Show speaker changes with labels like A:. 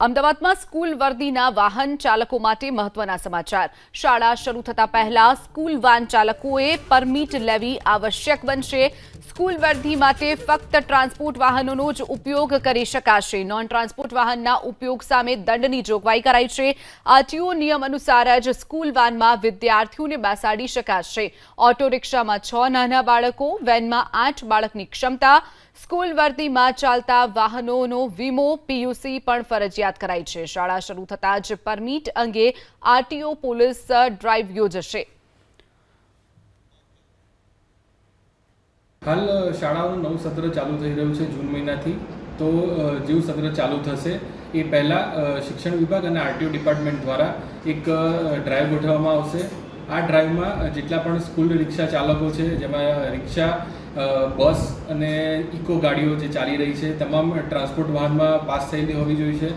A: અમદાવાદમાં સ્કૂલ વર્દીના વાહન ચાલકો માટે મહત્વના સમાચાર। શાળા શરૂ થતા પહેલા સ્કૂલ વાન ચાલકોએ પરમિટ લેવી આવશ્યક બનશે। સ્કૂલ વર્દી માટે ફક્ત ટ્રાન્સપોર્ટ વાહનોનો જ ઉપયોગ કરી શકાશે। નોન ટ્રાન્સપોર્ટ વાહનના ઉપયોગ સામે દંડની જોગવાઈ કરાઈ છે। આરટીઓ નિયમ અનુસાર જ સ્કૂલ વાનમાં વિદ્યાર્થીઓને બેસાડી શકાશે। ઓટો રિક્ષામાં 6 નાના બાળકો, વેનમાં 8 બાળકની ક્ષમતા। સ્કૂલ વર્દીમાં ચાલતા વાહનોનો વીમો પીયુસી પણ ફરજિયાત કરાઈ છે। શાળા શરૂ થતાં જ પરમિટ અંગે આરટીઓ પોલીસ ડ્રાઈવ યોજશે।
B: હાલ શાળાઓનું નવું સત્ર ચાલુ થઈ રહ્યું છે જૂન મહિનાથી। તો જેવું સત્ર ચાલુ થશે એ પહેલાં શિક્ષણ વિભાગ અને આરટીઓ ડિપાર્ટમેન્ટ દ્વારા એક ડ્રાઈવ ગોઠવવામાં આવશે। આ ડ્રાઈવમાં જેટલા પણ સ્કૂલ રિક્ષા ચાલકો છે, જેમાં રિક્ષા, બસ અને ઇકો ગાડીઓ જે ચાલી રહી છે, તમામ ટ્રાન્સપોર્ટ વાહનમાં પાસ થયેલી હોવી જોઈએ છે।